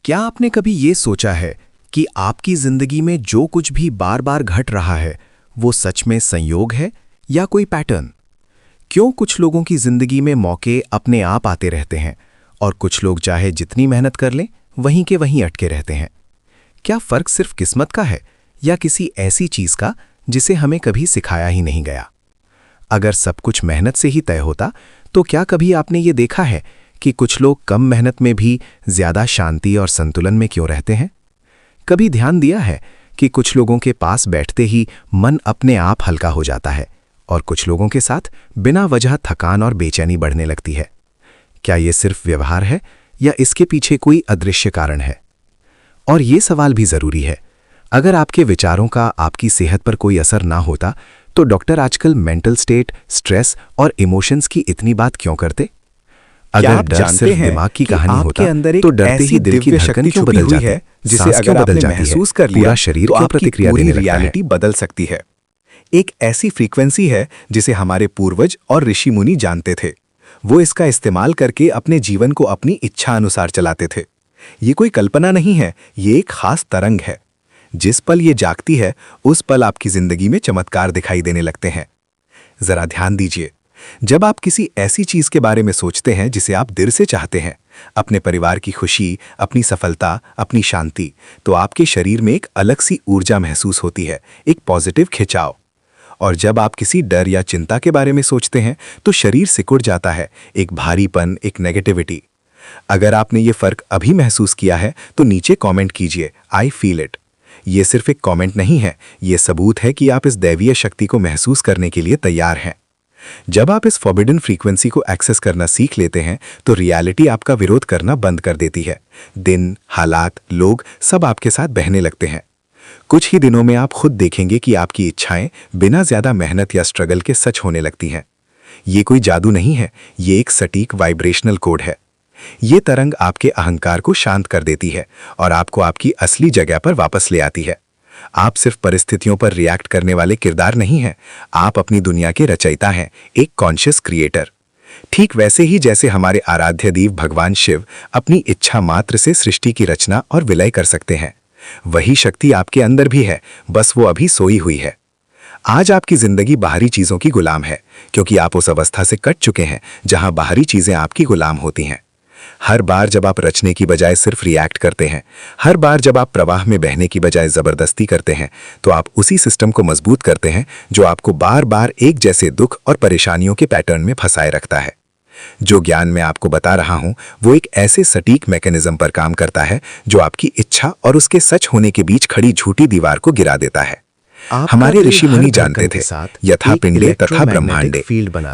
क्या आपने कभी ये सोचा है कि आपकी जिंदगी में जो कुछ भी बार बार घट रहा है वो सच में संयोग है या कोई पैटर्न? क्यों कुछ लोगों की जिंदगी में मौके अपने आप आते रहते हैं और कुछ लोग चाहे जितनी मेहनत कर लें वहीं के वहीं अटके रहते हैं? क्या फर्क सिर्फ किस्मत का है या किसी ऐसी चीज का जिसे हमें कभी सिखाया ही नहीं गया? अगर सब कुछ मेहनत से ही तय होता तो क्या कभी आपने ये देखा है कि कुछ लोग कम मेहनत में भी ज्यादा शांति और संतुलन में क्यों रहते हैं? कभी ध्यान दिया है कि कुछ लोगों के पास बैठते ही मन अपने आप हल्का हो जाता है और कुछ लोगों के साथ बिना वजह थकान और बेचैनी बढ़ने लगती है? क्या ये सिर्फ व्यवहार है या इसके पीछे कोई अदृश्य कारण है? और ये सवाल भी जरूरी है, अगर आपके विचारों का आपकी सेहत पर कोई असर ना होता तो डॉक्टर आजकल मेंटल स्टेट, स्ट्रेस और इमोशंस की इतनी बात क्यों करते? अगर डर सिर्फ दिमाग की कहानी होता तो डरते ही दिल की धड़कन क्यों बदल जाती है, जिसे अगर आपने महसूस कर लिया शरीर को प्रतिक्रिया देने लगता है। रियलिटी बदल सकती है। एक ऐसी फ्रीक्वेंसी है जिसे हमारे पूर्वज और ऋषि मुनि जानते थे। वो इसका इस्तेमाल करके अपने जीवन को अपनी इच्छा अनुसार चलाते थे। ये कोई कल्पना नहीं है, ये एक खास तरंग है। जिस पल ये जागती है उस पल आपकी जिंदगी में चमत्कार दिखाई देने लगते हैं। जरा ध्यान दीजिए, जब आप किसी ऐसी चीज के बारे में सोचते हैं जिसे आप दिल से चाहते हैं, अपने परिवार की खुशी, अपनी सफलता, अपनी शांति, तो आपके शरीर में एक अलग सी ऊर्जा महसूस होती है, एक पॉजिटिव खिंचाव। और जब आप किसी डर या चिंता के बारे में सोचते हैं तो शरीर सिकुड़ जाता है, एक भारीपन, एक नेगेटिविटी। अगर आपने ये फर्क अभी महसूस किया है तो नीचे कमेंट कीजिए, आई फील इट। ये सिर्फ एक कमेंट नहीं है, ये सबूत है कि आप इस दैवीय शक्ति को महसूस करने के लिए तैयार हैं। जब आप इस फॉरबिडन फ्रीक्वेंसी को एक्सेस करना सीख लेते हैं तो रियलिटी आपका विरोध करना बंद कर देती है। दिन, हालात, लोग सब आपके साथ बहने लगते हैं। कुछ ही दिनों में आप खुद देखेंगे कि आपकी इच्छाएं बिना ज्यादा मेहनत या स्ट्रगल के सच होने लगती हैं। ये कोई जादू नहीं है, ये एक सटीक वाइब्रेशनल कोड है। ये तरंग आपके अहंकार को शांत कर देती है और आपको आपकी असली जगह पर वापस ले आती है। आप सिर्फ परिस्थितियों पर रिएक्ट करने वाले किरदार नहीं हैं, आप अपनी दुनिया के रचयिता हैं, एक कॉन्शियस क्रिएटर। ठीक वैसे ही जैसे हमारे आराध्य देव भगवान शिव अपनी इच्छा मात्र से सृष्टि की रचना और विलय कर सकते हैं, वही शक्ति आपके अंदर भी है, बस वो अभी सोई हुई है। आज आपकी जिंदगी बाहरी चीजों की गुलाम है क्योंकि आप उस अवस्था से कट चुके हैं जहां बाहरी चीजें आपकी गुलाम होती हैं। हर बार जब आप रचने की बजाय सिर्फ रिएक्ट करते हैं, हर बार जब आप प्रवाह में बहने की बजाय जबरदस्ती करते हैं, तो आप उसी सिस्टम को मजबूत करते हैं जो आपको बार बार एक जैसे दुख और परेशानियों के पैटर्न में फंसाए रखता है। जो ज्ञान मैं आपको बता रहा हूं वो एक ऐसे सटीक मैकेनिज्म पर काम करता है जो आपकी इच्छा और उसके सच होने के बीच खड़ी झूठी दीवार को गिरा देता है। हमारे ऋषि मुनि जानते थे, यथा पिंडे तथा ब्रह्मांडे,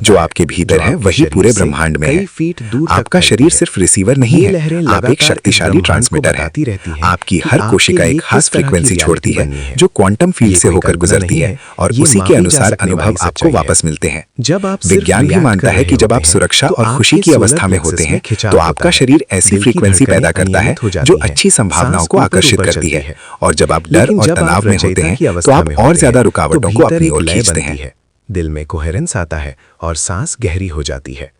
जो आपके भीतर है वही पूरे ब्रह्मांड में है। आपका शरीर सिर्फ रिसीवर नहीं है, आप एक शक्तिशाली ट्रांसमीटर है। आपकी हर कोशिका एक खास फ्रीक्वेंसी छोड़ती है जो क्वांटम फील्ड से होकर गुजरती है और उसी के अनुसार अनुभव आपको वापस मिलते हैं। विज्ञान भी मानता है कि जब आप सुरक्षा और खुशी की अवस्था में होते हैं तो आपका शरीर ऐसी फ्रीक्वेंसी पैदा करता है जो अच्छी संभावनाओं को आकर्षित करती है, और जब आप डर और तनाव में होते हैं तो आप और ज्यादा रुकावटों को अपनी ओर खींचते हैं। दिल में कोहेरेंस आता है और सांस गहरी हो जाती है।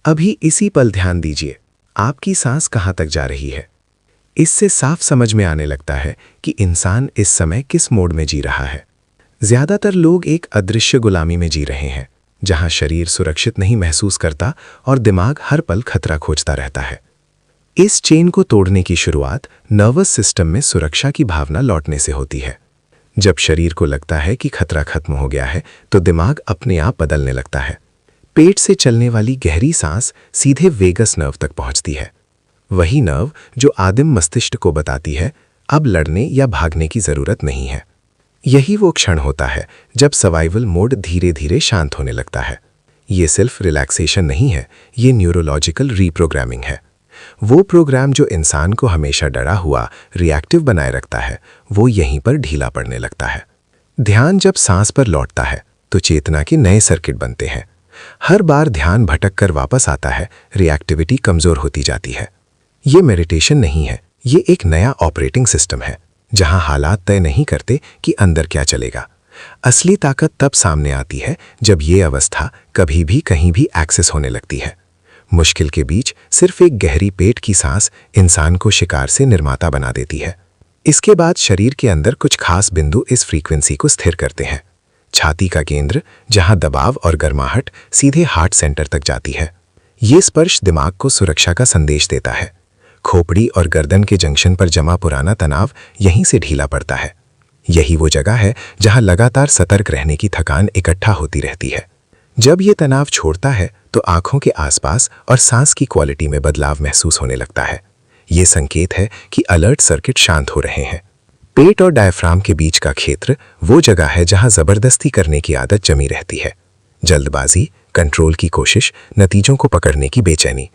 अभी इसी पल ध्यान दीजिए, आपकी सांस कहां तक जा रही है। इससे साफ समझ में आने लगता है कि इंसान इस समय किस मोड में जी रहा है। ज्यादातर लोग एक अदृश्य गुलामी में जी रहे हैं, जहां शरीर सुरक्षित नहीं महसूस करता और दिमाग हर पल खतरा खोजता रहता है। इस चेन को तोड़ने की शुरुआत नर्वस सिस्टम में सुरक्षा की भावना लौटने से होती है। जब शरीर को लगता है कि खतरा खत्म हो गया है तो दिमाग अपने आप बदलने लगता है। पेट से चलने वाली गहरी सांस सीधे वेगस नर्व तक पहुंचती है, वही नर्व जो आदिम मस्तिष्क को बताती है अब लड़ने या भागने की जरूरत नहीं है। यही वो क्षण होता है जब सर्वाइवल मोड धीरे धीरे शांत होने लगता है। ये सिर्फ रिलैक्सेशन नहीं है, ये न्यूरोलॉजिकल रीप्रोग्रामिंग है। वो प्रोग्राम जो इंसान को हमेशा डरा हुआ, रिएक्टिव बनाए रखता है, वो यहीं पर ढीला पड़ने लगता है। ध्यान जब सांस पर लौटता है तो चेतना के नए सर्किट बनते हैं। हर बार ध्यान भटक कर वापस आता है, रिएक्टिविटी कमजोर होती जाती है। ये मेडिटेशन नहीं है, ये एक नया ऑपरेटिंग सिस्टम है जहां हालात तय नहीं करते कि अंदर क्या चलेगा। असली ताकत तब सामने आती है जब ये अवस्था कभी भी कहीं भी एक्सेस होने लगती है। मुश्किल के बीच सिर्फ एक गहरी पेट की सांस इंसान को शिकार से निर्माता बना देती है। इसके बाद शरीर के अंदर कुछ खास बिंदु इस फ्रीक्वेंसी को स्थिर करते हैं। छाती का केंद्र, जहां दबाव और गर्माहट सीधे हार्ट सेंटर तक जाती है। ये स्पर्श दिमाग को सुरक्षा का संदेश देता है। खोपड़ी और गर्दन के जंक्शन पर जमा पुराना तनाव यहीं से ढीला पड़ता है। यही वो जगह है जहां लगातार सतर्क रहने की थकान इकट्ठा होती रहती है। जब ये तनाव छोड़ता है तो आंखों के आसपास और सांस की क्वालिटी में बदलाव महसूस होने लगता है। ये संकेत है कि अलर्ट सर्किट शांत हो रहे हैं। पेट और डायफ्राम के बीच का क्षेत्र वो जगह है जहां जबरदस्ती करने की आदत जमी रहती है। जल्दबाजी, कंट्रोल की कोशिश, नतीजों को पकड़ने की बेचैनी।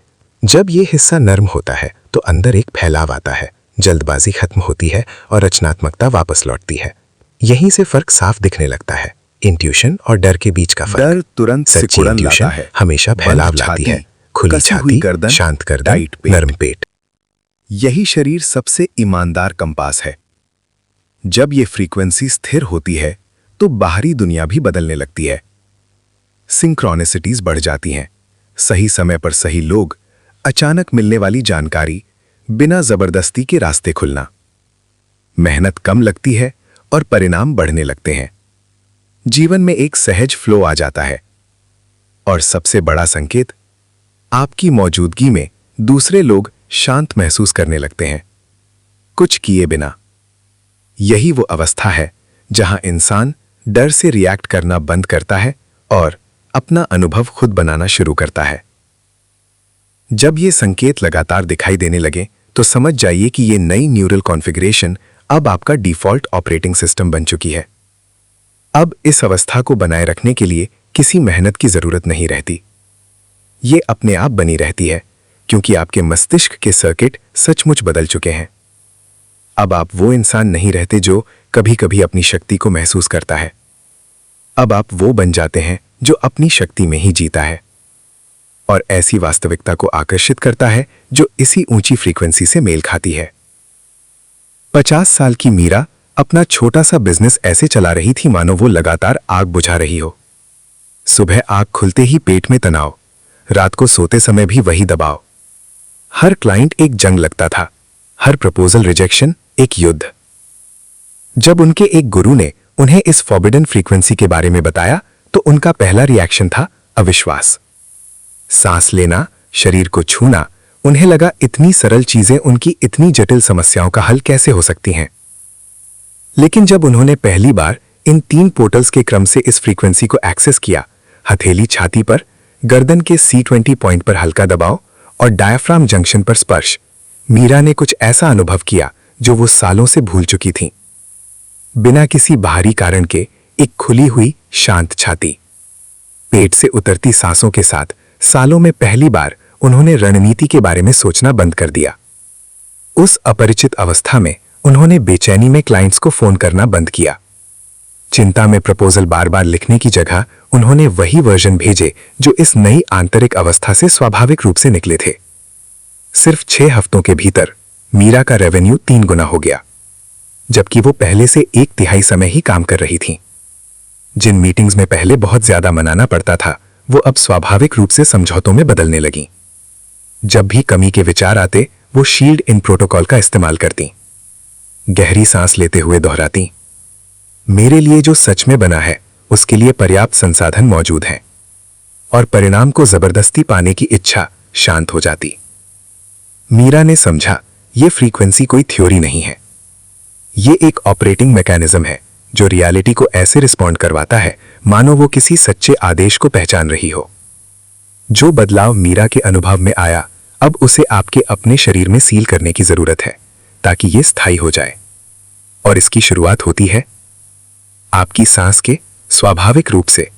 जब ये हिस्सा नर्म होता है तो अंदर एक फैलाव आता है। जल्दबाजी खत्म होती है और रचनात्मकता वापस लौटती है। यहीं से फर्क साफ दिखने लगता है। इंट्यूशन और डर के बीच का फर्क। डर तुरंत सच्ची सिकुड़न इंट्यूशन लाता है। हमेशा फैलाव बंद लाती छाती, है। खुली कसी हुई छाती, गर्दन, शांत गर्दन, टाइट पेट। नरम पेट। यही शरीर सबसे ईमानदार कंपास है। जब ये फ्रीक्वेंसी स्थिर होती है तो बाहरी दुनिया भी बदलने लगती है। सिंक्रोनिसिटीज बढ़ जाती हैं। सही समय पर सही लोग, अचानक मिलने वाली जानकारी, बिना जबरदस्ती के रास्ते खुलना। मेहनत कम लगती है और परिणाम बढ़ने लगते हैं। जीवन में एक सहज फ्लो आ जाता है। और सबसे बड़ा संकेत, आपकी मौजूदगी में दूसरे लोग शांत महसूस करने लगते हैं, कुछ किए बिना। यही वो अवस्था है जहां इंसान डर से रिएक्ट करना बंद करता है और अपना अनुभव खुद बनाना शुरू करता है। जब ये संकेत लगातार दिखाई देने लगे तो समझ जाइए कि ये नई न्यूरल कॉन्फ़िगरेशन अब आपका डिफ़ॉल्ट ऑपरेटिंग सिस्टम बन चुकी है। अब इस अवस्था को बनाए रखने के लिए किसी मेहनत की जरूरत नहीं रहती। ये अपने आप बनी रहती है क्योंकि आपके मस्तिष्क के सर्किट सचमुच बदल चुके हैं। अब आप वो इंसान नहीं रहते जो कभी कभी अपनी शक्ति को महसूस करता है। अब आप वो बन जाते हैं जो अपनी शक्ति में ही जीता है और ऐसी वास्तविकता को आकर्षित करता है जो इसी ऊंची फ्रीक्वेंसी से मेल खाती है। 50 साल की मीरा अपना छोटा सा बिजनेस ऐसे चला रही थी मानो वो लगातार आग बुझा रही हो। सुबह आग खुलते ही पेट में तनाव, रात को सोते समय भी वही दबाव। हर क्लाइंट एक जंग लगता था, हर प्रपोजल रिजेक्शन एक युद्ध। जब उनके एक गुरु ने उन्हें इस फॉरबिडन फ्रीक्वेंसी के बारे में बताया तो उनका पहला रिएक्शन था अविश्वास। सांस लेना, शरीर को छूना, उन्हें लगा इतनी सरल चीजें उनकी इतनी जटिल समस्याओं का हल कैसे हो सकती हैं। लेकिन जब उन्होंने पहली बार इन 3 पोर्टल्स के क्रम से इस फ्रीक्वेंसी को एक्सेस किया, हथेली छाती पर, गर्दन के C20 पॉइंट पर हल्का दबाव और डायफ्राम जंक्शन पर स्पर्श, मीरा ने कुछ ऐसा अनुभव किया जो वो सालों से भूल चुकी थी। बिना किसी बाहरी कारण के एक खुली हुई शांत छाती, पेट से उतरती सांसों के साथ सालों में पहली बार उन्होंने रणनीति के बारे में सोचना बंद कर दिया। उस अपरिचित अवस्था में उन्होंने बेचैनी में क्लाइंट्स को फोन करना बंद किया। चिंता में प्रपोजल बार बार लिखने की जगह उन्होंने वही वर्जन भेजे जो इस नई आंतरिक अवस्था से स्वाभाविक रूप से निकले थे। सिर्फ 6 हफ्तों के भीतर मीरा का रेवेन्यू 3 गुना हो गया, जबकि वो पहले से 1/3 समय ही काम कर रही थी। जिन मीटिंग्स में पहले बहुत ज्यादा मनाना पड़ता था, वो अब स्वाभाविक रूप से समझौतों में बदलने लगी। जब भी कमी के विचार आते, वो शील्ड इन प्रोटोकॉल का इस्तेमाल करती। गहरी सांस लेते हुए दोहराती, मेरे लिए जो सच में बना है उसके लिए पर्याप्त संसाधन मौजूद हैं, और परिणाम को जबरदस्ती पाने की इच्छा शांत हो जाती। मीरा ने समझा यह फ्रीक्वेंसी कोई थ्योरी नहीं है, ये एक ऑपरेटिंग मैकेनिज्म है जो रियलिटी को ऐसे रिस्पॉन्ड करवाता है मानो वो किसी सच्चे आदेश को पहचान रही हो। जो बदलाव मीरा के अनुभव में आया, अब उसे आपके अपने शरीर में सील करने की जरूरत है ताकि ये स्थायी हो जाए। और इसकी शुरुआत होती है आपकी सांस के स्वाभाविक रूप से